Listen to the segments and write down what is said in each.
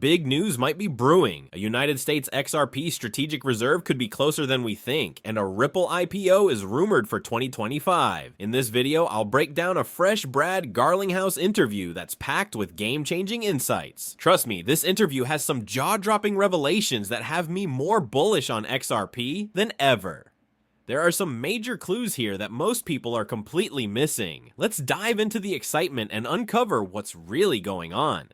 big news might be brewing. A United States XRP Strategic Reserve could be closer than we think, and a Ripple IPO is rumored for 2025. In this video, I'll break down a fresh Brad Garlinghouse interview that's packed with game-changing insights. Trust me, this interview has some jaw-dropping revelations that have me more bullish on XRP than ever. There are some major clues here that most people are completely missing. Let's dive into the excitement and uncover what's really going on.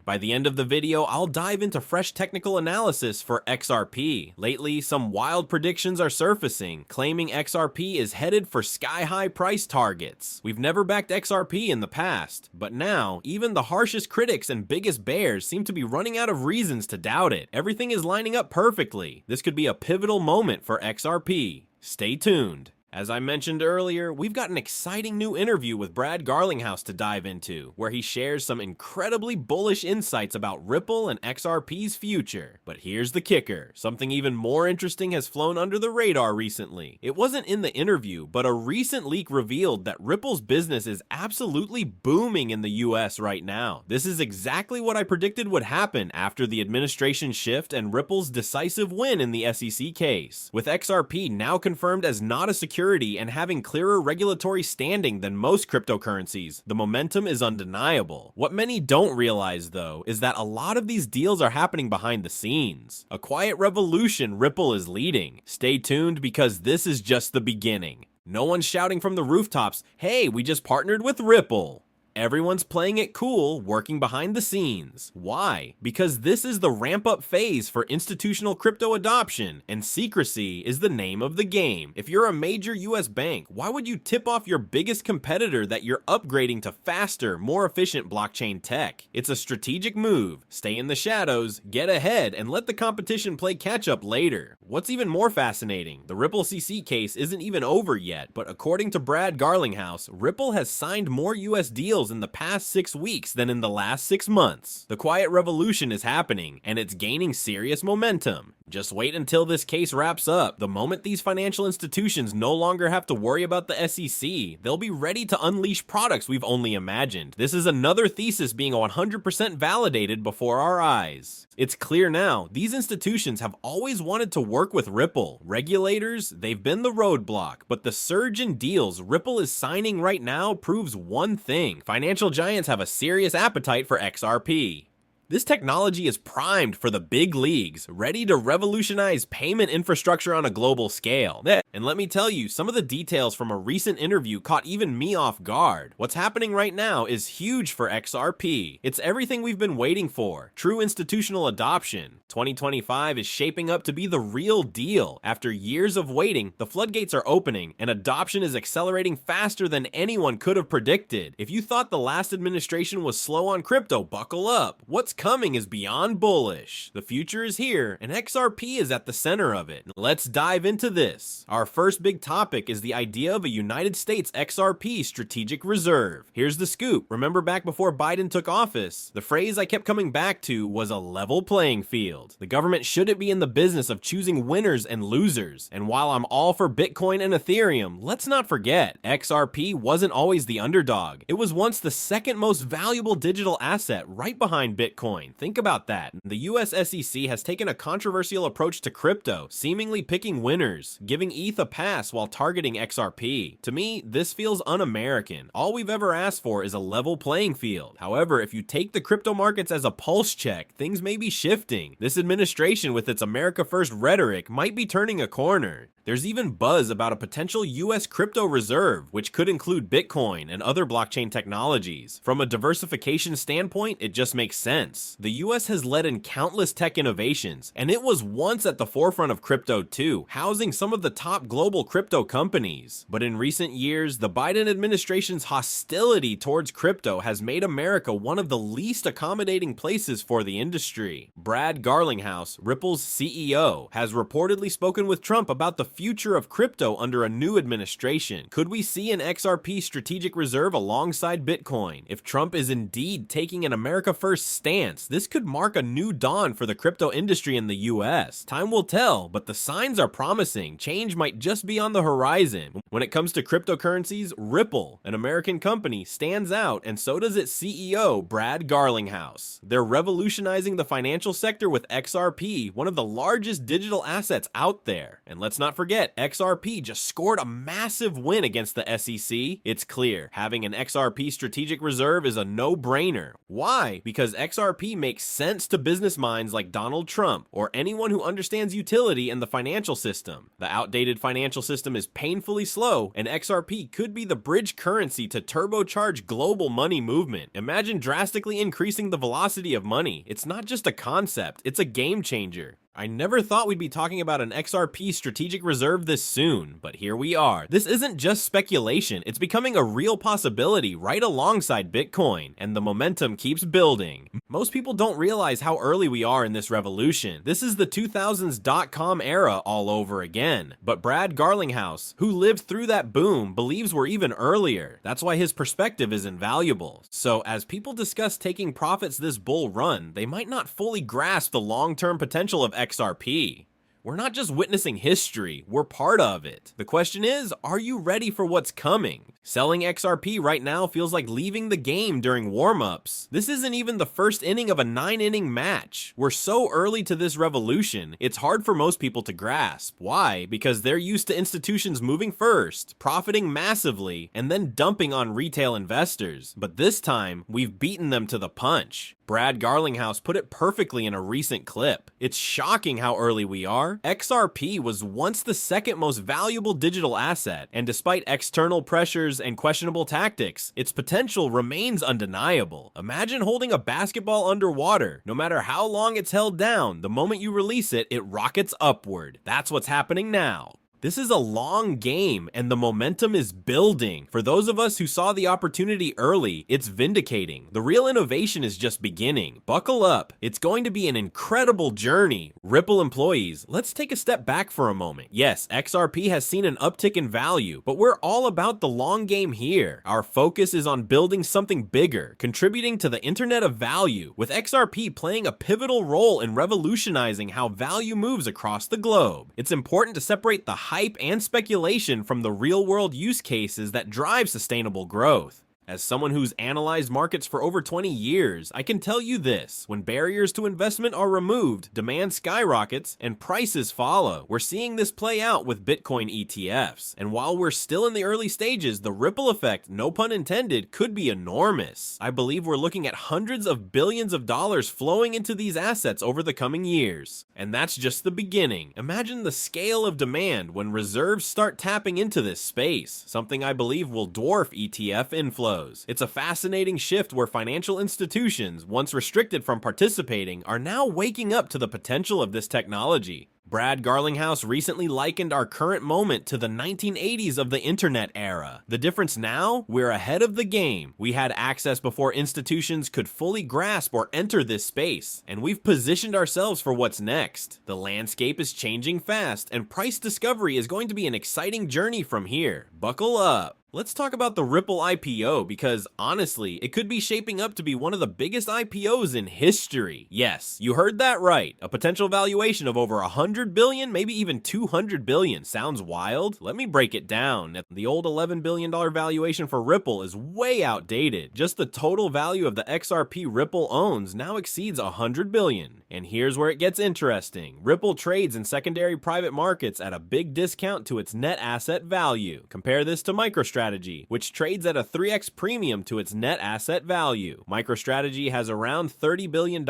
By the end of the video, I'll dive into fresh technical analysis for XRP. Lately, some wild predictions are surfacing, claiming XRP is headed for sky-high price targets. We've never backed XRP in the past, but now, even the harshest critics and biggest bears seem to be running out of reasons to doubt it. Everything is lining up perfectly. This could be a pivotal moment for XRP. Stay tuned. As I mentioned earlier, we've got an exciting new interview with Brad Garlinghouse to dive into, where he shares some incredibly bullish insights about Ripple and XRP's future. But here's the kicker. Something even more interesting has flown under the radar recently. It wasn't in the interview, but a recent leak revealed that Ripple's business is absolutely booming in the US right now. This is exactly what I predicted would happen after the administration shift and Ripple's decisive win in the SEC case. With XRP now confirmed as not a security and having clearer regulatory standing than most cryptocurrencies, the momentum is undeniable. What many don't realize, though, is that a lot of these deals are happening behind the scenes. A quiet revolution Ripple is leading. Stay tuned because this is just the beginning. No one's shouting from the rooftops, "Hey, we just partnered with Ripple." Everyone's playing it cool, working behind the scenes. Why? Because this is the ramp-up phase for institutional crypto adoption, and secrecy is the name of the game. If you're a major US bank, why would you tip off your biggest competitor that you're upgrading to faster, more efficient blockchain tech? It's a strategic move. Stay in the shadows, get ahead, and let the competition play catch-up later. What's even more fascinating, the Ripple CC case isn't even over yet, but according to Brad Garlinghouse, Ripple has signed more US deals in the past 6 weeks than in the last 6 months. The quiet revolution is happening, and it's gaining serious momentum. Just wait until this case wraps up. The moment these financial institutions no longer have to worry about the SEC, they'll be ready to unleash products we've only imagined. This is another thesis being 100% validated before our eyes. It's clear now, these institutions have always wanted to work with Ripple. Regulators, they've been the roadblock, but the surge in deals Ripple is signing right now proves one thing. Financial giants have a serious appetite for XRP. This technology is primed for the big leagues, ready to revolutionize payment infrastructure on a global scale. And let me tell you, some of the details from a recent interview caught even me off guard. What's happening right now is huge for XRP. It's everything we've been waiting for, true institutional adoption. 2025 is shaping up to be the real deal. After years of waiting, the floodgates are opening, and adoption is accelerating faster than anyone could have predicted. If you thought the last administration was slow on crypto, buckle up. What's coming is beyond bullish. The future is here, and XRP is at the center of it. Let's dive into this. Our first big topic is the idea of a United States XRP Strategic Reserve. Here's the scoop. Remember back before Biden took office, the phrase I kept coming back to was a level playing field. The government shouldn't be in the business of choosing winners and losers. And while I'm all for Bitcoin and Ethereum, let's not forget, XRP wasn't always the underdog. It was once the second most valuable digital asset right behind Bitcoin. Think about that. The US SEC has taken a controversial approach to crypto, seemingly picking winners, giving ETH a pass while targeting XRP. To me, this feels un-American. All we've ever asked for is a level playing field. However, if you take the crypto markets as a pulse check, things may be shifting. This administration, with its America First rhetoric, might be turning a corner. There's even buzz about a potential US crypto reserve, which could include Bitcoin and other blockchain technologies. From a diversification standpoint, it just makes sense. The US has led in countless tech innovations, and it was once at the forefront of crypto too, housing some of the top global crypto companies. But in recent years, the Biden administration's hostility towards crypto has made America one of the least accommodating places for the industry. Brad Garlinghouse, Ripple's CEO, has reportedly spoken with Trump about the future of crypto under a new administration. Could we see an XRP strategic reserve alongside Bitcoin? If Trump is indeed taking an America First stance, this could mark a new dawn for the crypto industry in the US. Time will tell, but the signs are promising. Change might might just be on the horizon. When it comes to cryptocurrencies, Ripple, an American company, stands out, and so does its CEO, Brad Garlinghouse. They're revolutionizing the financial sector with XRP, one of the largest digital assets out there. And let's not forget, XRP just scored a massive win against the SEC. It's clear, having an XRP strategic reserve is a no-brainer. Why? Because XRP makes sense to business minds like Donald Trump, or anyone who understands utility in the financial system. The outdated financial system is painfully slow, and XRP could be the bridge currency to turbocharge global money movement. Imagine drastically increasing the velocity of money. It's not just a concept, it's a game changer. I never thought we'd be talking about an XRP strategic reserve this soon, but here we are. This isn't just speculation, it's becoming a real possibility right alongside Bitcoin, and the momentum keeps building. Most people don't realize how early we are in this revolution. This is the 2000s .com era all over again. But Brad Garlinghouse, who lived through that boom, believes we're even earlier. That's why his perspective is invaluable. So as people discuss taking profits this bull run, they might not fully grasp the long-term potential of XRP. We're not just witnessing history, we're part of it. The question is, are you ready for what's coming? Selling XRP right now feels like leaving the game during warm-ups. This isn't even the first inning of a 9-inning match. We're so early to this revolution, it's hard for most people to grasp. Why? Because they're used to institutions moving first, profiting massively, and then dumping on retail investors. But this time, we've beaten them to the punch. Brad Garlinghouse put it perfectly in a recent clip. It's shocking how early we are. XRP was once the second most valuable digital asset, and despite external pressures and questionable tactics, its potential remains undeniable. Imagine holding a basketball underwater. No matter how long it's held down, the moment you release it, it rockets upward. That's what's happening now. This is a long game, and the momentum is building. For those of us who saw the opportunity early, it's vindicating. The real innovation is just beginning. Buckle up. It's going to be an incredible journey. Ripple employees, let's take a step back for a moment. Yes, XRP has seen an uptick in value, but we're all about the long game here. Our focus is on building something bigger, contributing to the Internet of Value, with XRP playing a pivotal role in revolutionizing how value moves across the globe. It's important to separate the hype and speculation from the real-world use cases that drive sustainable growth. As someone who's analyzed markets for over 20 years, I can tell you this: when barriers to investment are removed, demand skyrockets and prices follow. We're seeing this play out with Bitcoin ETFs. And while we're still in the early stages, the ripple effect, no pun intended, could be enormous. I believe we're looking at hundreds of billions of dollars flowing into these assets over the coming years. And that's just the beginning. Imagine the scale of demand when reserves start tapping into this space, something I believe will dwarf ETF inflows. It's a fascinating shift where financial institutions, once restricted from participating, are now waking up to the potential of this technology. Brad Garlinghouse recently likened our current moment to the 1980s of the internet era. The difference now? We're ahead of the game. We had access before institutions could fully grasp or enter this space, and we've positioned ourselves for what's next. The landscape is changing fast, and price discovery is going to be an exciting journey from here. Buckle up. Let's talk about the Ripple IPO, because honestly, it could be shaping up to be one of the biggest IPOs in history. Yes, you heard that right. A potential valuation of over 100 billion, maybe even 200 billion. Sounds wild? Let me break it down. The old $11 billion valuation for Ripple is way outdated. Just the total value of the XRP Ripple owns now exceeds 100 billion. And here's where it gets interesting. Ripple trades in secondary private markets at a big discount to its net asset value. Compare this to MicroStrategy, which trades at a 3x premium to its net asset value. MicroStrategy has around $30 billion in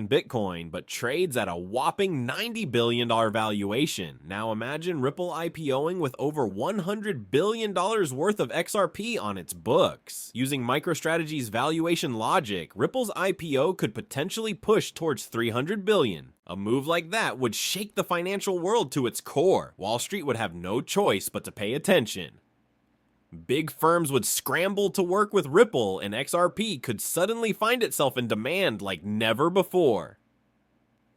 Bitcoin, but trades at a whopping $90 billion valuation. Now imagine Ripple IPOing with over $100 billion worth of XRP on its books. Using MicroStrategy's valuation logic, Ripple's IPO could potentially push towards $300 billion. A move like that would shake the financial world to its core. Wall Street would have no choice but to pay attention. Big firms would scramble to work with Ripple, and XRP could suddenly find itself in demand like never before.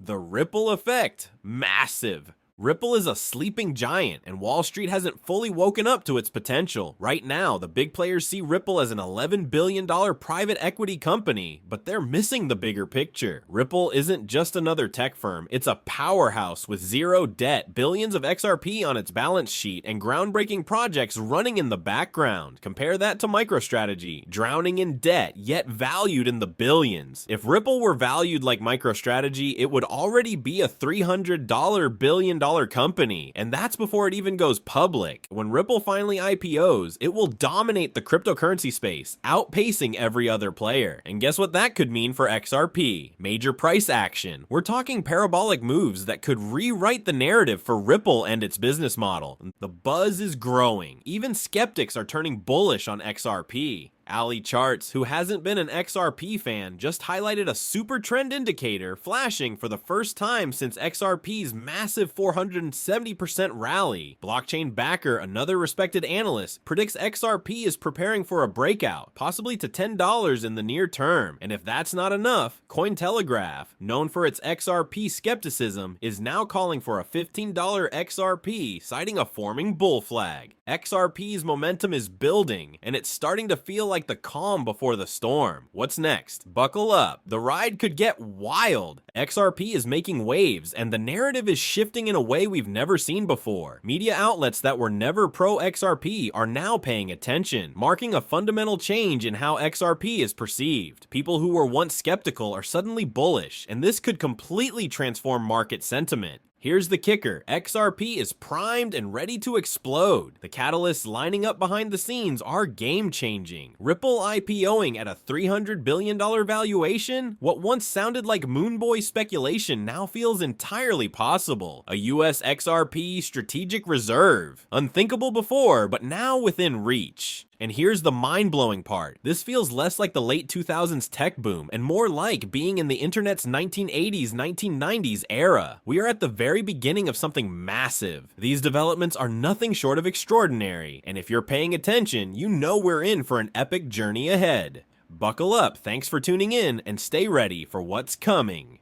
The ripple effect, massive. Ripple is a sleeping giant, and Wall Street hasn't fully woken up to its potential. Right now, the big players see Ripple as an $11 billion private equity company, but they're missing the bigger picture. Ripple isn't just another tech firm, it's a powerhouse with zero debt, billions of XRP on its balance sheet, and groundbreaking projects running in the background. Compare that to MicroStrategy, drowning in debt, yet valued in the billions. If Ripple were valued like MicroStrategy, it would already be a $300 billion company, and that's before it even goes public. When Ripple finally IPOs, it will dominate the cryptocurrency space, outpacing every other player. And guess what that could mean for XRP? Major price action. We're talking parabolic moves that could rewrite the narrative for Ripple and its business model. The buzz is growing. Even skeptics are turning bullish on XRP. Ali Charts, who hasn't been an XRP fan, just highlighted a super trend indicator flashing for the first time since XRP's massive 470% rally. Blockchain Backer, another respected analyst, predicts XRP is preparing for a breakout, possibly to $10 in the near term. And if that's not enough, Cointelegraph, known for its XRP skepticism, is now calling for a $15 XRP, citing a forming bull flag. XRP's momentum is building, and it's starting to feel like the calm before the storm. What's next? Buckle up. The ride could get wild. XRP is making waves, and the narrative is shifting in a way we've never seen before. Media outlets that were never pro-XRP are now paying attention, marking a fundamental change in how XRP is perceived. People who were once skeptical are suddenly bullish, and this could completely transform market sentiment. Here's the kicker, XRP is primed and ready to explode. The catalysts lining up behind the scenes are game-changing. Ripple IPOing at a $300 billion valuation? What once sounded like moonboy speculation now feels entirely possible. A US XRP Strategic Reserve. Unthinkable before, but now within reach. And here's the mind-blowing part. This feels less like the late 2000s tech boom and more like being in the internet's 1980s, 1990s era. We are at the very beginning of something massive. These developments are nothing short of extraordinary, and if you're paying attention, you know we're in for an epic journey ahead. Buckle up, thanks for tuning in, and stay ready for what's coming.